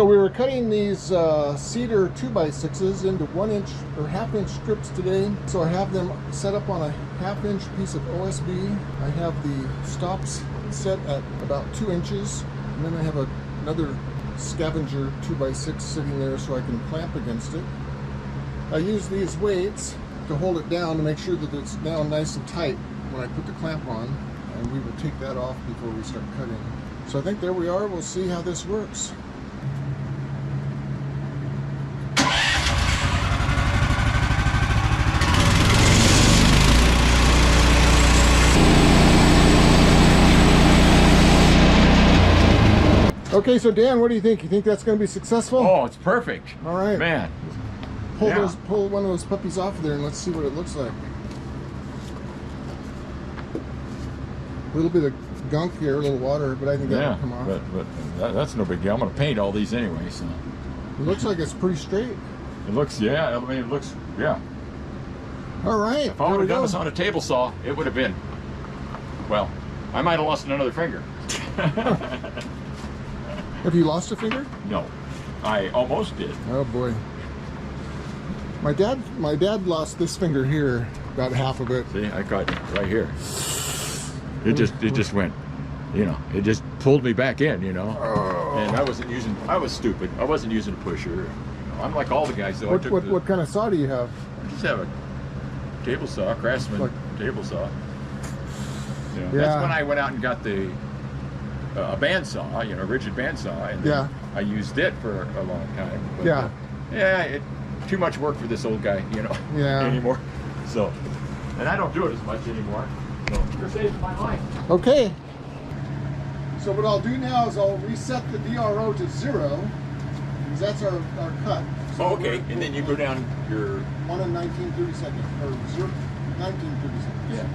So we were cutting these cedar 2x6s into 1-inch or half-inch strips today. So I have them set up on a half-inch piece of OSB. I have the stops set at about 2 inches. And then I have another scavenger 2x6 sitting there so I can clamp against it. I use these weights to hold it down to make sure that it's now nice and tight when I put the clamp on. And we will take that off before we start cutting. So I think there we are. We'll see how this works. Okay, so Dan, what do you think? You think that's going to be successful? Oh, it's perfect. All right. Man. Pull one of those puppies off of there and let's see what it looks like. A little bit of gunk here, a little water, but I think that'll come off. But that's no big deal. I'm going to paint all these anyway, so. It looks like it's pretty straight. It looks, yeah, I mean, it looks, yeah. All right. If I would have done this on a table saw, it would have been, well, I might have lost another finger. Have you lost a finger? No, I almost did. Oh boy. My dad lost this finger here, about half of it. See, I got it right here. It just went, you know, it just pulled me back in, you know. Oh. And I was stupid. I wasn't using a pusher. You know, I'm like all the guys though. What kind of saw do you have? I just have a table saw, Craftsman table saw. You know, yeah. That's when I went out and got the a bandsaw, you know, rigid bandsaw, and then I used it for a long time. But, too much work for this old guy, you know, anymore. So, and I don't do it as much anymore. So you're saving my life. Okay. So what I'll do now is I'll reset the DRO to 0, because that's our cut. So okay, and then you go down your 1 and 19/32, or 19/32. Yeah.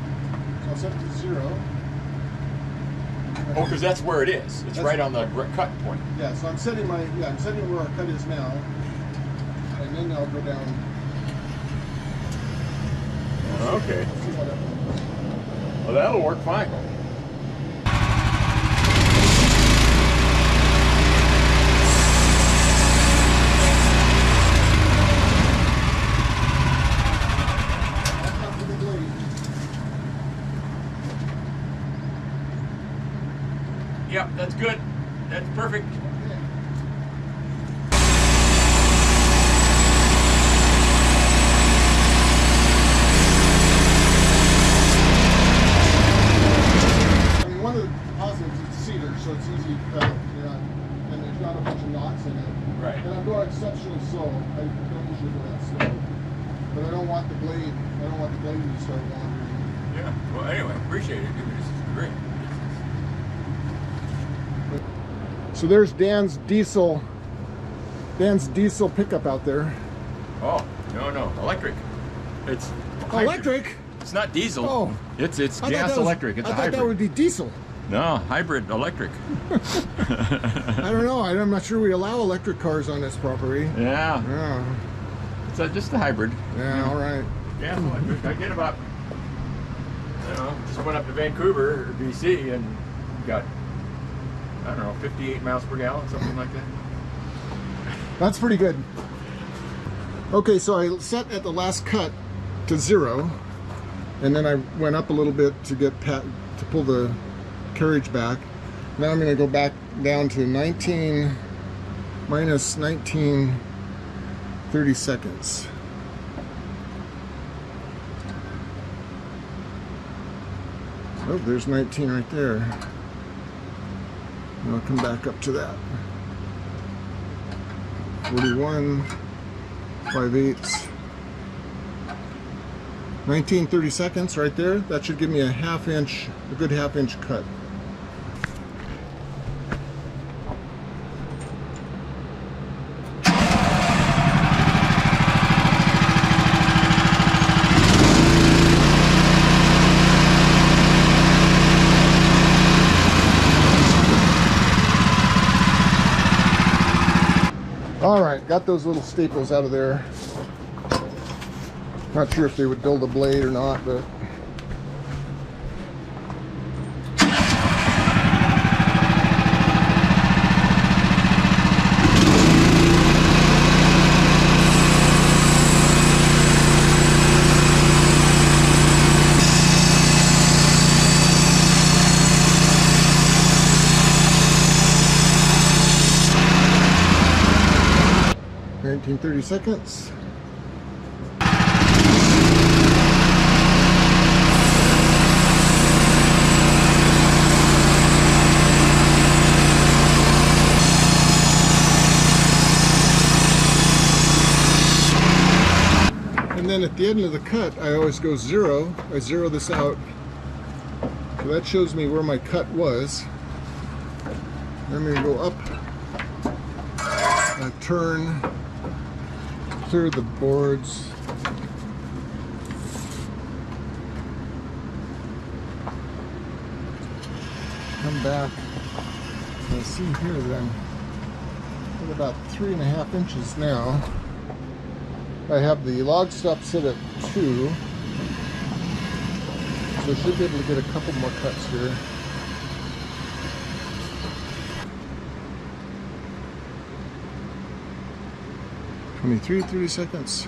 So I'll set it to 0. Oh, because that's where it is. It's right on the cut point. Yeah, so I'm setting where our cut is now, and then I'll go down. Okay. Well, that'll work fine. Yep, that's good. That's perfect. I mean, one of the positives is cedar, so it's easy to cut. And there's not a bunch of knots in it. Right. And I'm going exceptionally slow. I don't usually go that slow. But I don't want the blade. I don't want the blade to start wandering. Yeah. Well, anyway, appreciate it. This is great. So there's Dan's diesel pickup out there. Oh, no, electric. It's electric? It's not diesel. Oh. It's gas electric. It's a hybrid. I thought that would be diesel. No, hybrid electric. I don't know. I'm not sure we allow electric cars on this property. Yeah. Yeah. It's just a hybrid. Yeah, all right. Gas electric. I get about, just went up to Vancouver, or BC, and got, I don't know, 58 miles per gallon, something like that. That's pretty good. Okay, so I set at the last cut to 0, and then I went up a little bit to to pull the carriage back. Now I'm going to go back down to 19 minus 19/30 seconds. Oh, there's 19 right there. And I'll come back up to that. 41 5/8. 19/30 seconds right there. That should give me a good half inch cut. All right, got those little staples out of there. Not sure if they would build a blade or not, but 19-30 seconds. And then at the end of the cut, I always go 0. I zero this out. So that shows me where my cut was. Then I'm going to go up, turn, clear the boards. Come back. I see here that I'm at about 3.5 inches now. I have the log stop set at 2, so I should be able to get a couple more cuts here. (23, 30 seconds).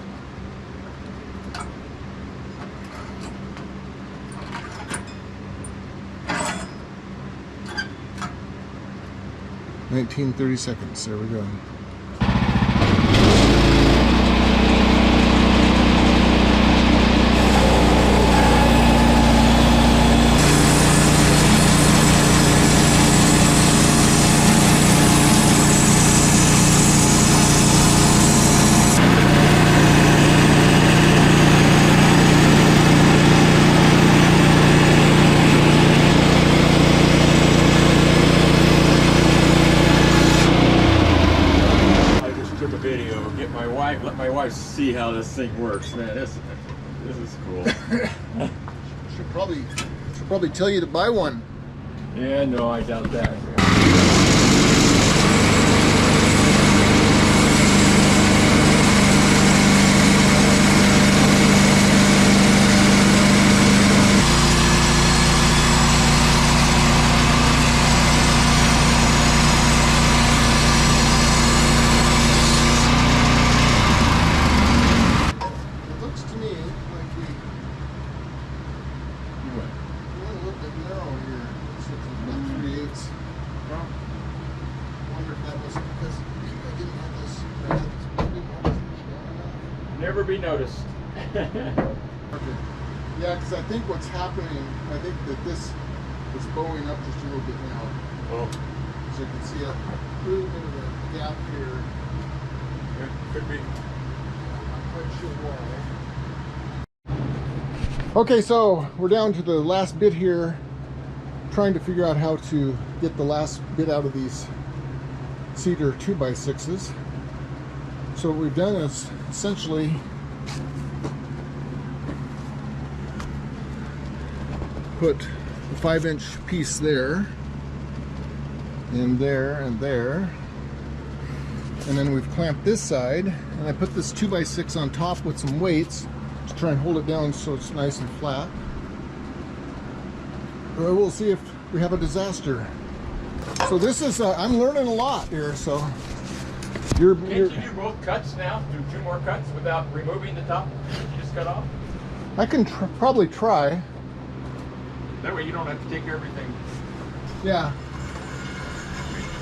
(19, 30 seconds). There we go. Let my wife see how this thing works, man. This is cool. should probably tell you to buy one. Yeah, no, I doubt that. Never be noticed. Okay. Yeah, because I think what's happening, I think that this is bowing up just a little bit now. Oh. So you can see a little bit of a gap here. Yeah, could be. I'm not quite sure why. Okay, so we're down to the last bit here, trying to figure out how to get the last bit out of these cedar 2x6s. So what we've done is essentially put a 5-inch piece there, and there, and there, and then we've clamped this side, and I put this 2x6 on top with some weights to try and hold it down so it's nice and flat. We'll see if we have a disaster. So this is, I'm learning a lot here, so. Can't you do both cuts now? Do 2 more cuts without removing the top you just cut off? I can probably try. That way you don't have to take everything. Yeah.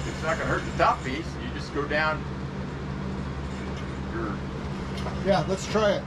It's not going to hurt the top piece. You just go down. Yeah, let's try it.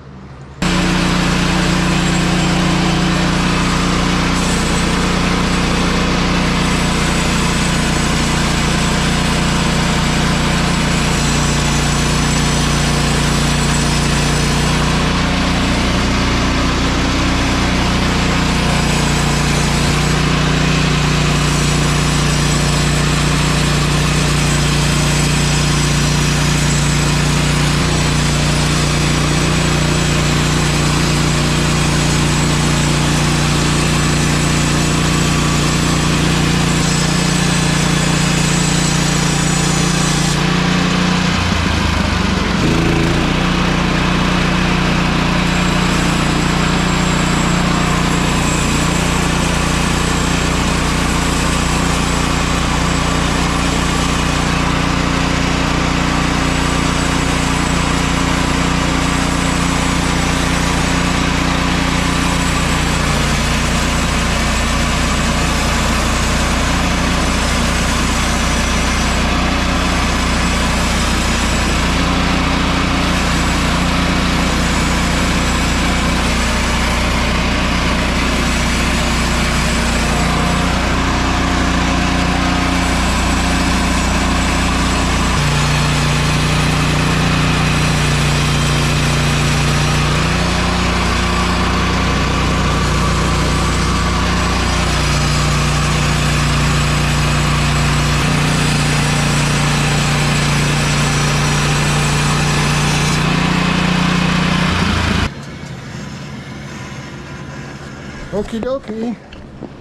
Okie dokie.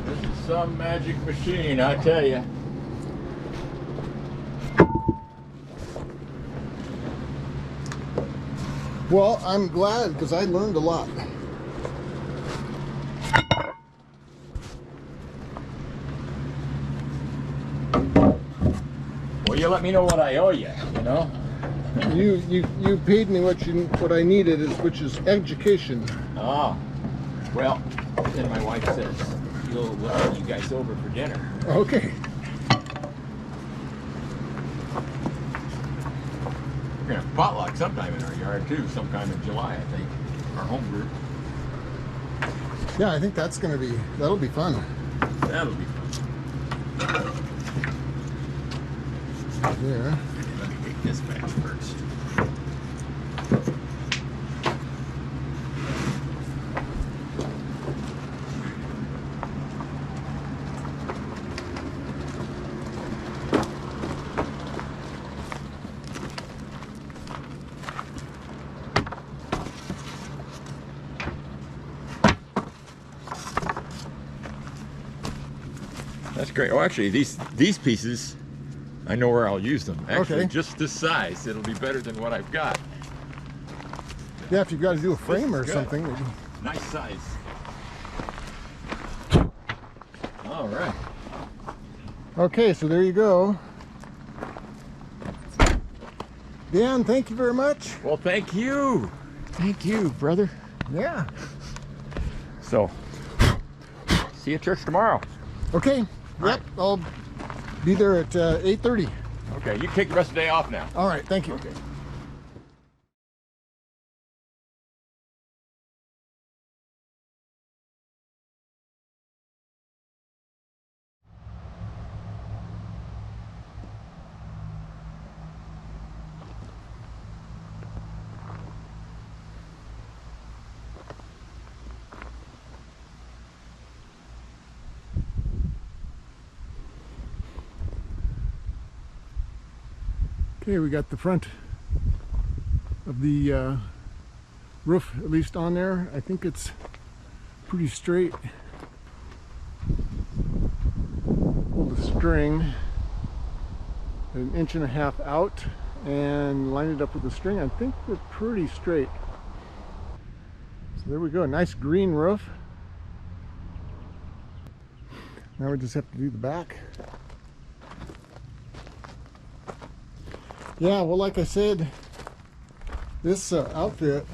This is some magic machine, I tell you. Well, I'm glad because I learned a lot. Well, you let me know what I owe you, you know? You paid me what I needed, which is education. Oh, well, then my wife says we'll have you guys over for dinner. Okay. We're gonna have potluck sometime in our yard too, sometime in July, I think. Our home group. Yeah, I think that'll be fun. That'll be fun. There. Let me take this back first. That's great. Oh, actually, these pieces, I know where I'll use them. Actually, okay. Just this size, it'll be better than what I've got. Yeah, if you've got to do a frame or something. Nice size. All right. Okay, so there you go. Dan, thank you very much. Well, thank you. Thank you, brother. Yeah. So, see you at church tomorrow. Okay. Yep, I'll be there at 8:30. Okay, you can take the rest of the day off now. All right, thank you. Okay. Okay, we got the front of the roof at least on there. I think it's pretty straight. Pull the string 1.5 inches out and line it up with the string. I think we're pretty straight. So there we go, nice green roof. Now we just have to do the back. Yeah, well, like I said, this outfit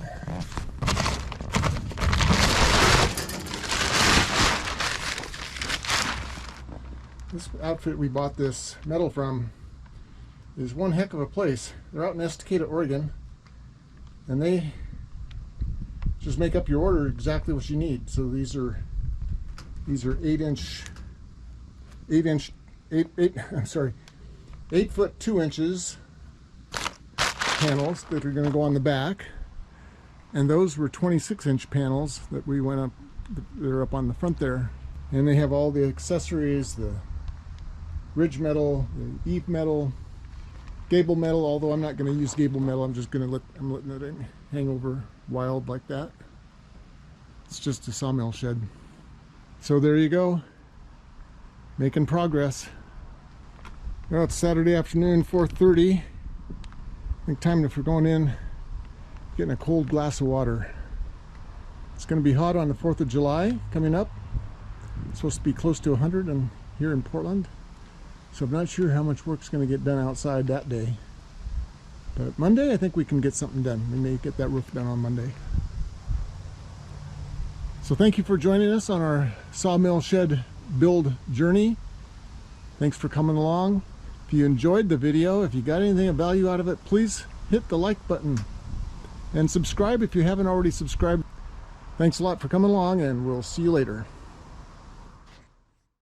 we bought this metal from is one heck of a place. They're out in Estacada, Oregon, and they just make up your order exactly what you need. So these are 8 foot 2 inches panels that are going to go on the back, and those were 26-inch panels that we went up. They're up on the front there, and they have all the accessories: the ridge metal, the eave metal, gable metal. Although I'm not going to use gable metal, I'm just going to I'm letting it hang over wild like that. It's just a sawmill shed. So there you go, making progress. Well, it's Saturday afternoon, 4:30. I think time for going in, getting a cold glass of water. It's going to be hot on the 4th of July coming up. It's supposed to be close to 100 here in Portland. So I'm not sure how much work's going to get done outside that day. But Monday, I think we can get something done. We may get that roof done on Monday. So thank you for joining us on our sawmill shed build journey. Thanks for coming along. If you enjoyed the video, if you got anything of value out of it, please hit the like button and subscribe if you haven't already subscribed. Thanks a lot for coming along, and we'll see you later.